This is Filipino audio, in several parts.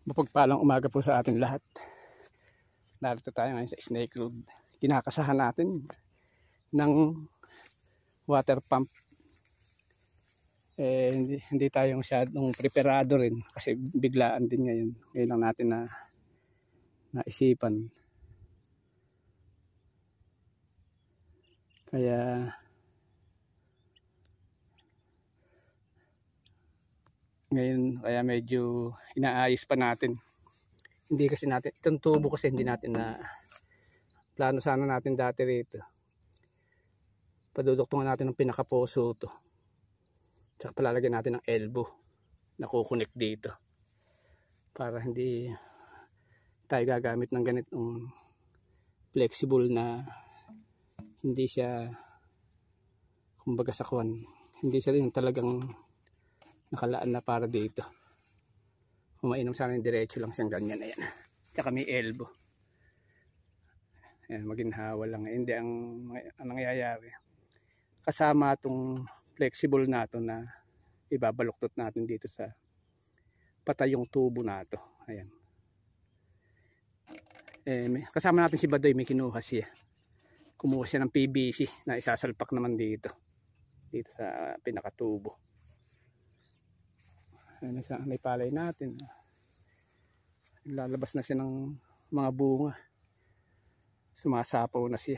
Mapagpalang umaga po sa ating lahat. Narito tayo ngayon sa Snake Road. Kinakasahan natin ng water pump. Hindi tayo masyadong preparado rin kasi biglaan din ngayon. Ngayon lang natin na naisipan. Kaya ngayon medyo inaayos pa natin. Hindi kasi natin itong tubo kasi hindi natin na plano sana natin dati rito. Paduduktungan natin ng pinakaposo to. Tsaka palalagyan natin ng elbow na kukunik dito. Para hindi tayo gagamit ng ganitong flexible na hindi siya kumbaga sakwan. Hindi siya yung talagang nakalaan na para dito. Umainom sana yung diretso lang siyang ganyan na yan. Tsaka may elbow. Ayan, maginhawa lang. Hindi ang nangyayari. Kasama itong flexible na ito na ibabaluktot natin dito sa patayong tubo na ito. Ayan. Kasama natin si Badoy, may kinuha siya. Kumuha siya ng PVC na isasalpak naman dito. Dito sa pinakatubo. May palay natin. Lalabas na siya ng mga bunga. Sumasapaw na siya.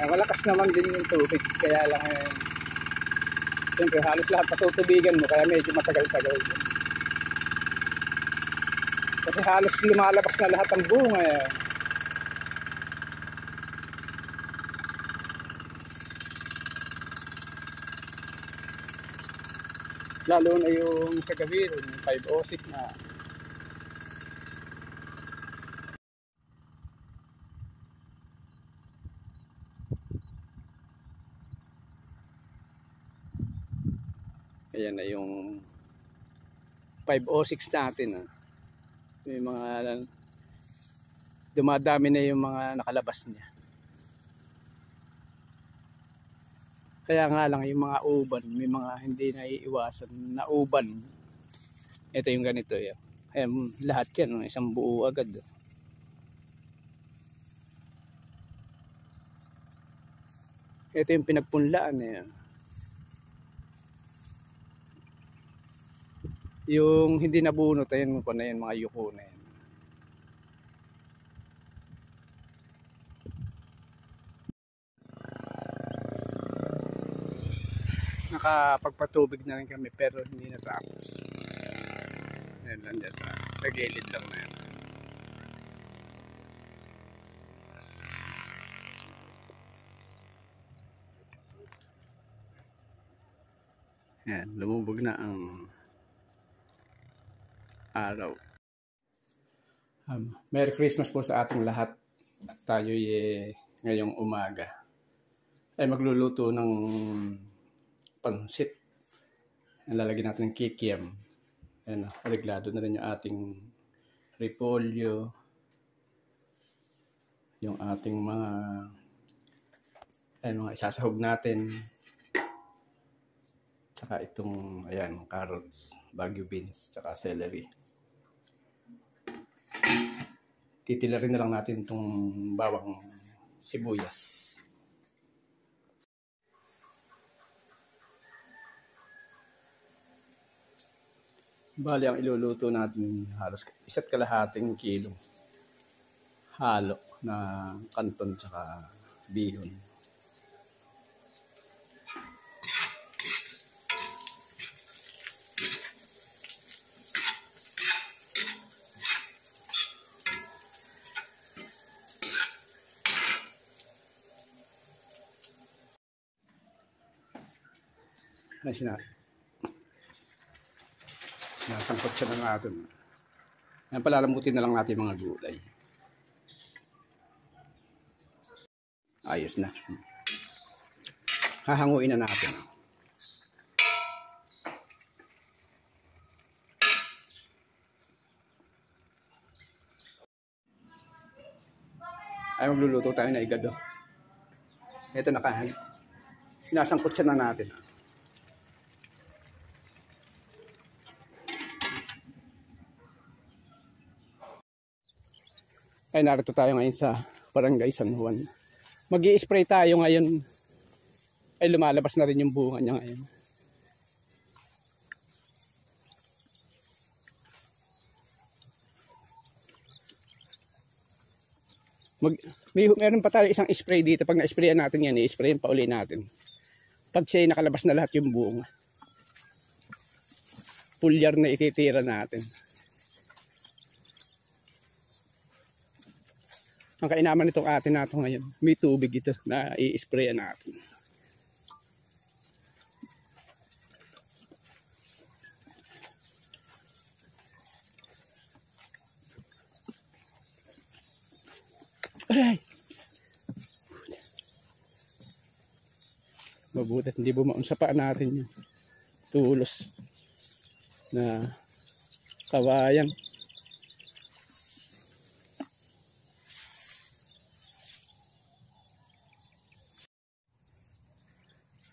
Malakas naman din yung tubig, kaya lang siyempre halos lahat patutubigan mo, kaya medyo matagal-tagal din. Kasi halos lumalabas na lahat ang bunga Lalo na yung sa gabi, yung 506 na. Ayan na yung 506 natin. May mga dumadami na yung mga nakalabas niya. Kaya nga lang yung mga uban, may mga hindi naiiwasan na uban. Ito yung ganito yan. Ayan, lahat yan, isang buo agad. Ito yung pinagpunlaan Yung hindi nabunot, ayun ko na yan, mga yuko na yan. Nakapagpatubig na rin kami pero hindi natapos. Ayan lang dyan, sa gilid lang na yan. Ayan, lumubog na ang araw. Merry Christmas po sa ating lahat. At tayo ngayong umaga ay magluluto ng pansit. Lalagyan natin ng kikiam. Ayan, reglado na rin yung ating repolyo. Yung ating mga isasahog natin. Tsaka itong, ayan, carrots, Baguio beans, tsaka celery. Titila rin na lang natin itong bawang sibuyas. Bali, ang iluluto natin halos 1.5 kilo halo na kanton tsaka bihon. Ay, nasangkot siya na natin. Ayan, palalambutin na lang natin mga gulay. Ayos na. hahanguin na natin. Ay, magluluto tayo na igado. Ito sinasangkot siya na natin. Ay, narito tayo ngayon sa Barangay San Juan. Mag-i-spray tayo ngayon. Ay, lumalabas na rin yung bunga niya ngayon. Meron pa tayo isang spray dito. Pag na-sprayan natin yan, i-sprayan pa uli natin. Pag siya nakalabas na lahat yung bunga, pulyar na ititira natin. Ang kainaman nitong atin nato ngayon, may tubig ito na i-sprayan natin. Aray! Mabuti hindi bumaon sa paa natin yung tulos na kawayan.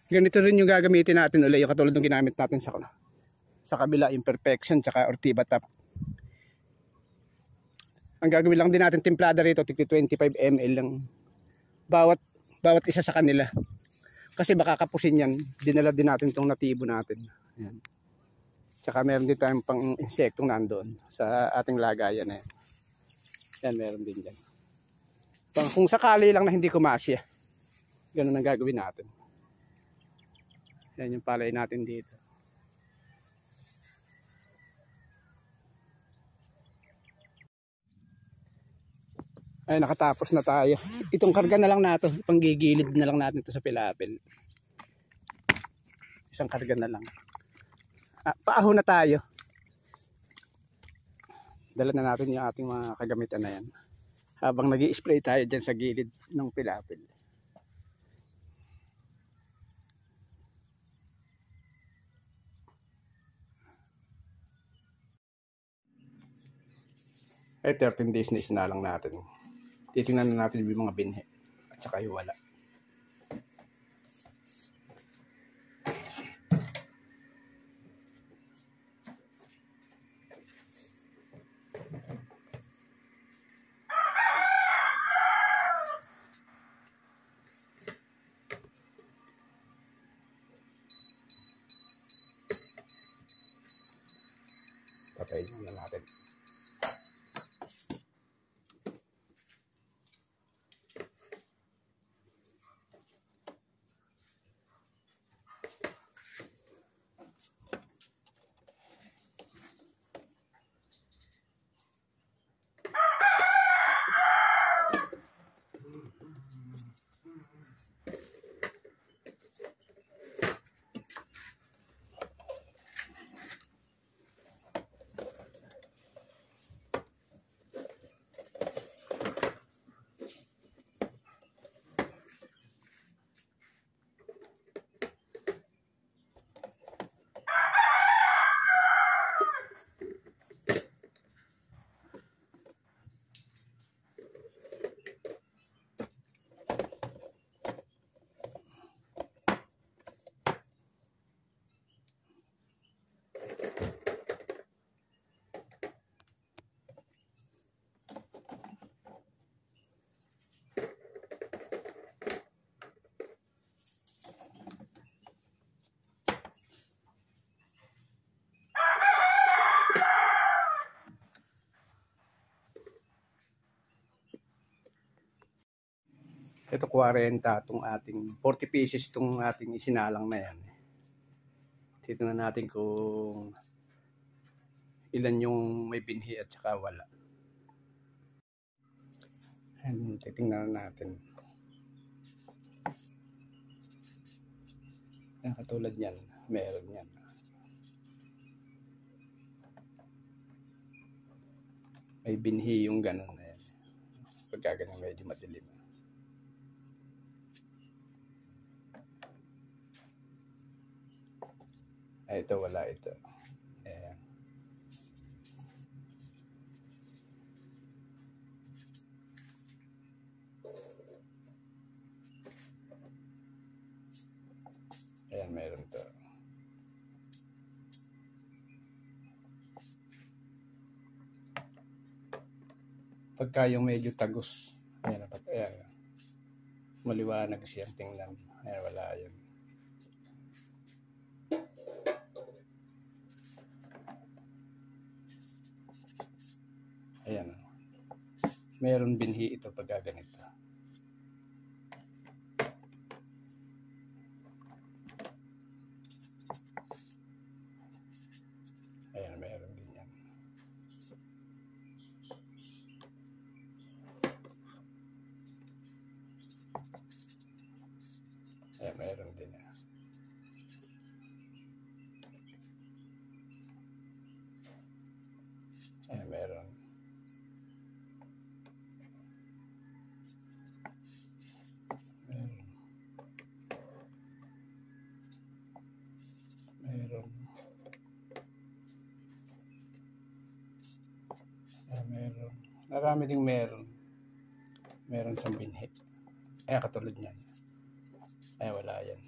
Ganito rin yung gagamitin natin ulit, yung katulad ng ginamit natin sa kabila, imperfection tsaka Ortiba top. Ang gagawin lang din natin timplada rito, 25 ml lang bawat isa sa kanila. Kasi baka kapusin yan, dinala din natin itong natibo natin. Ayan. Tsaka meron din tayong pang insektong nandoon sa ating lagayan. Ayan, yan meron din dyan. Kung sakali lang na hindi kumasya, ganun ang gagawin natin. Yan yung palay natin dito. Ay, nakatapos na tayo. Itong karga na lang nato, panggigilid na lang natin ito sa pilapil. Isang karga na lang. Paaho na tayo. Dala na natin yung ating mga kagamitan na yan. Habang nag-i-spray tayo dyan sa gilid ng pilapil. Ay, 13 days na isinalang natin. Titingnan na natin yung mga binhi at saka yung wala. Patayin na natin. Ito 40 itong ating 40 pieces itong ating isinalang na yan. Titingnan natin kung ilan yung may binhi at saka wala. Ayan, titingnan natin. Ayan, katulad yan, meron yan. May binhi yung ganun na yan. Pagka ganun medyo madilim. Ay, ito wala ito. Ayan. Ayan, meron to. Pagka yung medyo tagos, ayan, ayan, maliwanag siyang tingnan. Ayan, wala yun. Ayan. Meron binhi ito pagka ganito. Ayan, meron din yan. Ayan, meron din yan. Ayan, meron. Meron. Meron. Marami ding meron. Meron siyang binhi. Ay, katulad niyan. Ay, wala yan.